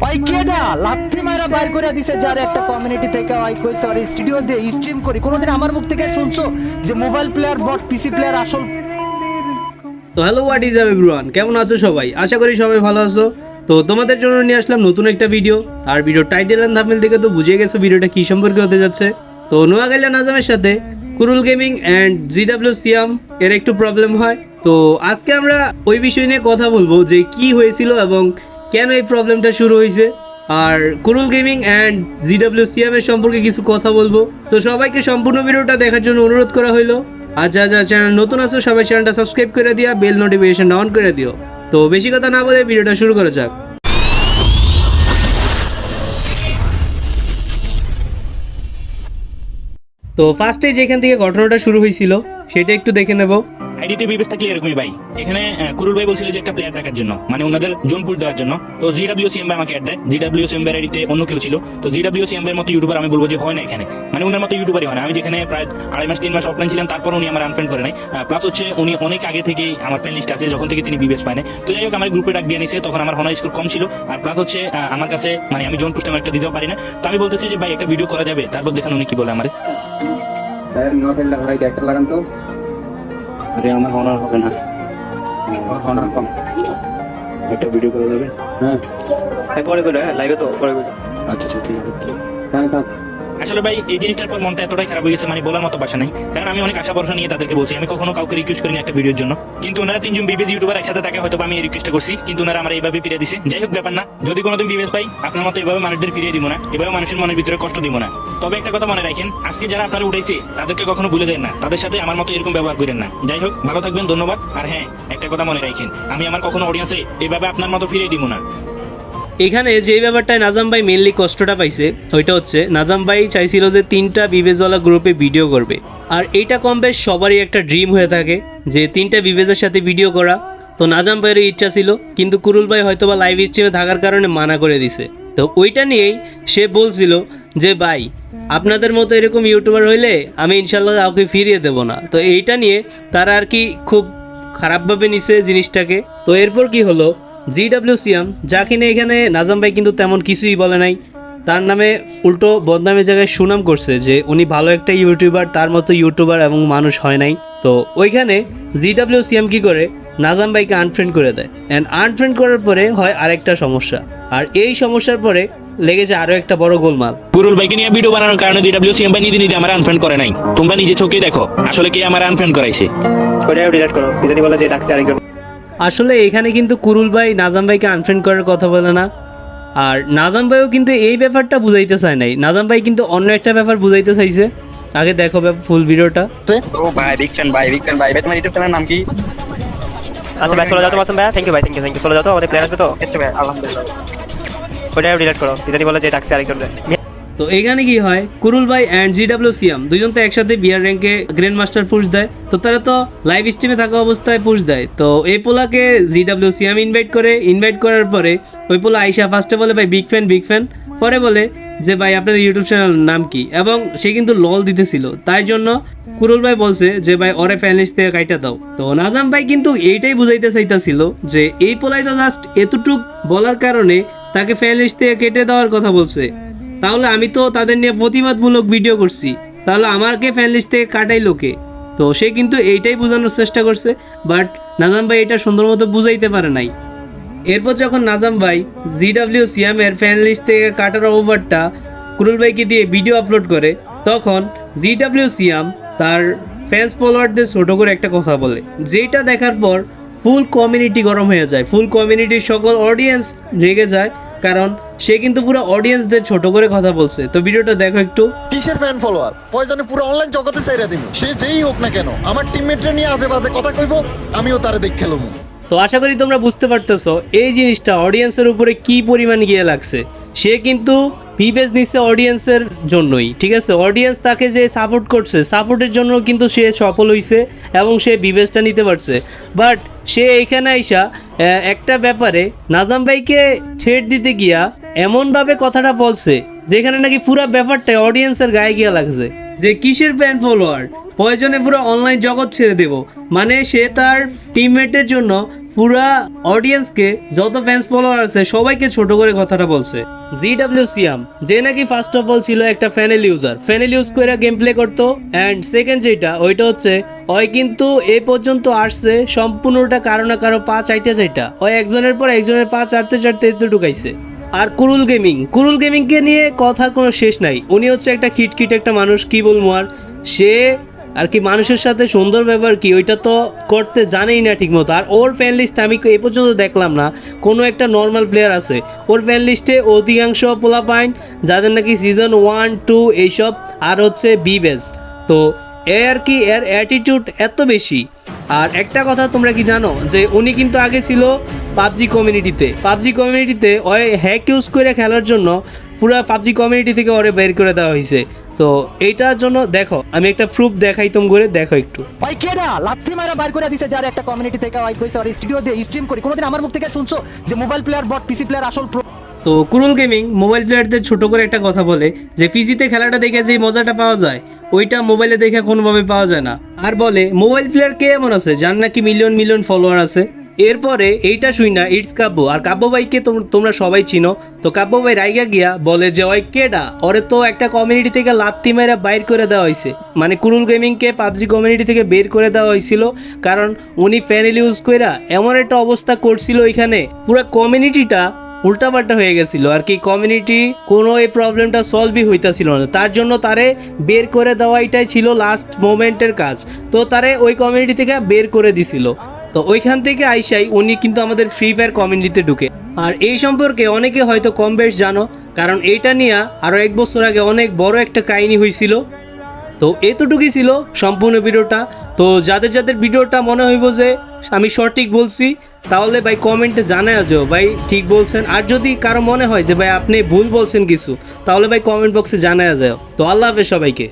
ওই কেডা লাথি মারা বাইর করে দিছে যার একটা কমিউনিটি থেকে ওই কইছে আর স্টুডিও দিয়ে স্ট্রিম করি। কোনোদিন আমার মুখ থেকে শুনছো যে মোবাইল প্লেয়ার বট পিসি প্লেয়ার আসল? তো hello, what is up everyone, কেমন আছো সবাই? আশা করি সবাই ভালো আছো। তো তোমাদের জন্য নিয়ে আসলাম নতুন একটা ভিডিও। আর ভিডিও টাইটেল এন্ড থাম্বনেল থেকে তো বুঝে গেছো ভিডিওটা কি সম্পর্কে হতে যাচ্ছে। তো নোয়াখালী নাজামের সাথে কুরুল গেমিং অ্যান্ড জিডাব্লিউ সিয়াম এর একটু প্রবলেম হয়। তো আজকে আমরা ওই বিষয় নিয়ে কথা বলবো যে কি হয়েছিল এবং কেন এই প্রবলেমটা শুরু হয়েছে, আর কুরুল গেমিং অ্যান্ড জিডাব্লিউ সিয়াম এর সম্পর্কে কিছু কথা বলবো। তো সবাইকে সম্পূর্ণ ভিডিওটা দেখার জন্য অনুরোধ করা হলো। আর যা যা চ্যানেল নতুন আছো সবাই চ্যানেলটা সাবস্ক্রাইব করে দিয়া বেল নোটিফিকেশনটা অন করে দিও। তো বেশি কথা না বলে ভিডিওটা শুরু করা যাক। তো ফার্স্টে যেখান থেকে ঘটনাটা শুরু হয়েছিল সেটা একটু দেখে নেব। আইডিতে বিবেস থাকলে এরকমই ভাই। এখানে কুরুল ভাই বলছিল যে একটা প্লেয়ার ডাকার জন্য, মানে ওনাদের জোন পুশ দেওয়ার জন্য। তো জিডাব্লিউসিএম ভাই আমাকে অ্যাড দেয়। জিডাব্লিউসিএম ভাই আইডিতে অন্য কেউ ছিল। তো জিডাব্লিউসিএম ভাইয়ের মতো ইউটিউবার আমি বলবো যে হয় না এখানে, মানে ওনার মতো ইউটিউবারই হয় না। আমি যেখানে প্রায় 2.5 মাস 3 মাস অফলাইন ছিলাম, তারপর উনি আমার আনফ্রেন্ড করে নাই। প্লাস হচ্ছে উনি অনেক আগে থেকে আমার ফ্রেন্ড লিস্ট আছে যখন থেকে তিনি বিবেস পায় না। তো যাই হোক আমার গ্রুপে ডাক দিয়ে নিছে, তখন আমার হনার স্কোর কম ছিল। আর প্লাস হচ্ছে আমার কাছে মানে আমি জোন পুশ তেমন একটা দিতেও পারি না। তো আমি বলতেছি যে ভাই একটা ভিডিও করা যাবে, তারপর দেখেন উনি কি বলে আমার। একটা লাগান তো। আরে আমার হনার হবে না, হনার কম। একটা ভিডিও করা যাবে? হ্যাঁ পরে করে লাইভে তো পরে করে। আচ্ছা আচ্ছা ঠিক আছে। হ্যাঁ হ্যাঁ আসলে ভাই এই জিনিসটার পর মনটা এতটাই খারাপ হয়ে গেছে, মানে বলার মতো ভাষা নেই। কারণ আমি অনেক আশা ভরসা নিয়ে তাদেরকে বলছি, আমি কখনো কাউকে রিকোয়েস্ট করিনি একটা ভিডিওর জন্য। কিন্তু ওনারা 3 জন বিবেস ইউটিউবার একসাথে থাকে, হয়তো আমি এই রিকোয়েস্টটা করছি, কিন্তু ওনারা আমার এইভাবে ফিরিয়ে দিছে। যাই হোক ব্যাপার না, যদি কোনোদিন বিবেস পাই আপনার মতো এভাবে মানুষদের ফিরিয়ে দিব না, এভাবে মানুষের মনের ভিতরে কষ্ট দিব না। তবে একটা কথা মনে রাখেন, আজকে যারা আপনারা উঠাইছে তাদেরকে কখনো ভুলে যায় না, তাদের সাথে আমার মতো এরকম ব্যবহার করেন না। যাই হোক ভালো থাকবেন, ধন্যবাদ। আর হ্যাঁ, একটা কথা মনে রাখেন, আমি আমার কখনো অডিয়েন্সে এইভাবে আপনার মতো ফিরিয়ে দিব না। এখানে যে ব্যাপারটায় নাজাম ভাই মেনলি কষ্টটা পাইছে ওইটা হচ্ছে নাজাম ভাই চাইছিল যে 3টা বিবেজওয়ালা গ্রুপে ভিডিও করবে। আর এইটা কম বেশ সবারই একটা ড্রিম হয়ে থাকে যে 3টা বিবেজের সাথে ভিডিও করা। তো নাজাম ভাইয়েরও ইচ্ছা ছিল, কিন্তু কুরুল ভাই হয়তো বা লাইভ স্ট্রিমে থাকার কারণে মানা করে দিছে। তো ওইটা নিয়েই সে বলছিল যে ভাই আপনাদের মতো এরকম ইউটিউবার হইলে আমি ইনশাল্লাহ কাউকে ফিরিয়ে দেবো না। তো এইটা নিয়ে তারা আর কি খুব খারাপভাবে নিছে জিনিসটাকে। তো এরপর কি হলো, জিডাব্লিউ সিয়াম যা কিনে এখানে নাজাম ভাই কিন্তু তেমন কিছুই বলে নাই, তার নামে উল্টো বদনামের জায়গায় সুনাম করছে যে উনি ভালো একটা ইউটিউবার, তার মতো ইউটিউবার এবং মানুষ হয় নাই। তো ওইখানে জিডাব্লিউ সিয়াম কি করে নাজাম ভাইকে আনফ্রেন্ড করে দেয়। অ্যান্ড আনফ্রেন্ড করার পরে হয় আরেকটা সমস্যা, আর এই সমস্যার পরে লেগেছে আরও একটা বড় গোলমাল। কুরুল ভাইকে নিয়ে ভিডিও বানানোর কারণে জিডাব্লিউসিএম ভাই নিজে নিজে আমার আনফ্রেন্ড করে নাই। তোমরা নিজে চোখেই দেখো আসলে কে আমার আনফ্রেন্ড করাইছে। ওটাও ডিলিট করো, ইদানি বলে যে ডাকছে আরেকজন। আসলে এখানে কিন্তু কুরুল ভাই নাজাম ভাইকে আনফ্রেন্ড করার কথা বলে না, আর নাজাম ভাইও কিন্তু এই ব্যাপারটা বুঝাইতে চায় নাই। নাজাম ভাই কিন্তু অন্য একটা ব্যাপার বুঝাইতে চাইছে। আগে দেখো ফুল ভিডিওটা। ও ভাই বিগ ফ্যান ভাই, বিগ ফ্যান ভাই। তোমার ইউটিউব চ্যানেলের নাম কি? আচ্ছা ভাই চলে যাও তো মাসুম ভাই, থ্যাংক ইউ ভাই, থ্যাংক ইউ চলে যাও তো, আমাদের প্লেয়ার আসবে তো। আচ্ছা ভাই আলহামদুলিল্লাহ। ওটাও ডিলিট করো, ইদানি বলে যে ডাকছে আরেকজন। তো এখানে কি হয়, কুরুল ভাই অ্যান্ড জিডাব্লিউ সিয়াম দুজন তো একসাথে বিয়ার র্যাঙ্কে গ্র্যান্ড মাস্টার পুশ দেয়। তো তারা তো লাইভ স্ট্রিমে থাকা অবস্থায় পুশ দেয়। তো এই পোলাকে জিডাব্লিউ সিয়াম ইনভাইট করার পরে ওই পোলা আইসা ফার্স্টে বলে ভাই বিগ ফ্যান, পরে বলে যে ভাই আপনার ইউটিউব চ্যানেল নাম কি, এবং সে কিন্তু লল দিতেছিল। তাই জন্য কুরুল ভাই বলছে যে ভাই ওরে ফ্যান লিস্ট থেকে কাইটা দাও। তো নাজাম ভাই কিন্তু এইটাই বুঝাইতে চাইতেছিল যে এই পোলাই তো জাস্ট এতটুক বলার কারণে তাকে ফ্যান লিস্ট থেকে কেটে দেওয়ার কথা বলছে। তাহলে আমি তো তাদের নিয়ে প্রতিবাদমূলক ভিডিও করছি, তাহলে আমাকে ফ্যান লিস্ট থেকে কাটাই লোকে। তো সে কিন্তু এইটাই বোঝানোর চেষ্টা করছে, বাট নাজাম ভাই এটা সুন্দর মতো বুঝাইতে পারে নাই। এরপর যখন নাজাম ভাই জিডাব্লিউ সিয়ামের ফ্যান লিস্ট থেকে কাটার ওভারটা কুরুল ভাইকে দিয়ে ভিডিও আপলোড করে, তখন জিডাব্লিউ সিয়াম তার ফ্যান্স ফলোয়ারদের ছোটো করে একটা কথা বলে, যেটা দেখার পর ফুল কমিউনিটি গরম হয়ে যায়, ফুল কমিউনিটির সকল অডিয়েন্স রেগে যায়, কারণ সে কিন্তু পুরো অডিয়েন্সদের ছোট করে কথা বলছে। তো ভিডিওটা দেখো একটু। কিসের ফ্যান ফলোয়ার, প্রয়োজনে পুরো অনলাইন জগতে চাইরা দিব। সে যেই হোক না কেন, আমার টিমমেটরে নিয়ে আজে বাজে কথা কইব, আমিও তারে দেখ খেলব। তো আশা করি তোমরা বুঝতে পারতেছো এই জিনিসটা অডিয়েন্সের উপরে কি পরিমাণ গিয়ে লাগছে। সে কিন্তু বিবেজ নিচ্ছে অডিয়েন্সের জন্যই, ঠিক আছে? অডিয়েন্স তাকে যে সাপোর্ট করছে, সাপোর্টের জন্য কিন্তু সে সফল হয়েছে এবং সে বিবেজটা নিতে পারছে। বাট সে এইখানে আইসা একটা ব্যাপারে নাজাম ভাইকে ছেড় দিতে গিয়া এমনভাবে কথাটা বলছে যেখানে নাকি পুরো ব্যাপারটা অডিয়েন্সের গায়ে গিয়া লাগছে যে কিসের ফ্যান ফলোয়ার, প্রয়োজনে পুরো অনলাইন জগৎ ছেড়ে দেব। মানে সে তার টিমমেটের জন্য পুরা অডিয়েন্সকে, যত ফ্যান্স ফলোয়ার আছে সবাইকে ছোট করে কথাটা বলছে। জিডব্লিউসিএম যে নাকি ফার্স্ট অফ অল ছিল একটা ফ্যানেল ইউজার, ফ্যানেল ইউজ করে গেম প্লে করতো, অ্যান্ড সেকেন্ড যেটা ওইটা হচ্ছে ওই কিন্তু এই পর্যন্ত আসছে সম্পূর্ণটা কারো না কারো পা চাইটা চাইটা, ওই একজনের পর একজনের পা চাটতে চাটতে এতে ঢুকাইছে। আর কুরুল গেমিংকে নিয়ে কথার কোনো শেষ নাই। উনি হচ্ছে একটা খিটখিট একটা মানুষ, কি বলবো আর, সে আর কি মানুষের সাথে সুন্দর ব্যবহার কি ওইটা তো করতে জানেই না ঠিক মতো। আর ওর ফ্যান লিস্ট আমি এ পর্যন্ত দেখলাম না কোনো একটা নর্মাল প্লেয়ার আছে। ওর ফ্যান লিস্টে অধিকাংশ পোলাপাইন যাদের নাকি সিজন 1, 2 এইসব, আর হচ্ছে বি বেস। তো এ আর কি এর অ্যাটিটিউড এত বেশি। আর একটা কথা তোমরা কি জানো যে উনি কিন্তু আগে ছিল পাবজি কমিউনিটিতে ওই হ্যাক ইউজ করে খেলার জন্য পুরো পাবজি কমিউনিটি থেকে ওরে বের করে দেওয়া হয়েছে। তো এইটার জন্য দেখো আমি একটা প্রুফ দেখাই তোম করে দেখো একটু। ওই কেডা লাথি মারা বাইর করে দিছে যার একটা কমিউনিটি থেকে ওই কইছে আর স্টুডিও দিয়ে স্ট্রিম করি। কোনোদিন আমার মুখ থেকে শুনছো যে মোবাইল প্লেয়ার বট পিসি প্লেয়ার আসল pro? তো কুরুল গেমিং মোবাইল প্লেয়ারদের ছোট করে একটা কথা বলে যে পিসিতে খেলাটা দেখে যে মজাটা পাওয়া যায় ওইটা মোবাইলে দেখে কোনোভাবে পাওয়া যায় না। আর বলে মোবাইল প্লেয়ার কে এমন আছে যার নাকি মিলিয়ন ফলোয়ার আছে। এরপরে এইটা শুই না ইটস কাব্য, আর কাব্য ভাইকে তোমরা সবাই চিনো। তো কাব্য ভাই রাইগা গিয়া বলে যে ওই কেডা, ওরে তো একটা কমিউনিটি থেকে লাত্তি মেরে বাইর করে দেওয়া হয়েছে, মানে কুরুল গেমিংকে পাবজি কমিউনিটি থেকে বের করে দেওয়া হয়েছিল কারণ উনি ফ্যানেল ইউজ কইরা এমন একটা অবস্থা করছিল ওইখানে পুরো কমিউনিটিটা উল্টাপাল্টা হয়ে গেছিল আর কি। কমিউনিটি কোনো এই প্রবলেমটা সলভই হইতাছিল না, তার জন্য তারে বের করে দেওয়াইটাই ছিল লাস্ট মোমেন্টের কাজ। তো তারে ওই কমিউনিটি থেকে বের করে দিছিল। তো ওইখান থেকে আইসাই উনি কিন্তু আমাদের ফ্রি ফায়ার কমিউনিটিতে ঢুকে। আর এই সম্পর্কে অনেকে হয়তো কম বেশ জানো, কারণ এইটা নিয়ে আরও 1 বছর আগে অনেক বড় একটা কাহিনী হয়েছিল। তো এতটুকুই ছিল সম্পূর্ণ ভিডিওটা। তো যাদের ভিডিওটা মনে হইব যে আমি সঠিক বলছি তাহলে ভাই কমেন্টে জানায় যাও ভাই ঠিক বলছেন। আর যদি কারো মনে হয় যে ভাই আপনি ভুল বলছেন কিছু তাহলে ভাই কমেন্ট বক্সে জানায় যাও। তো আল্লাহ হাফেজ সবাইকে।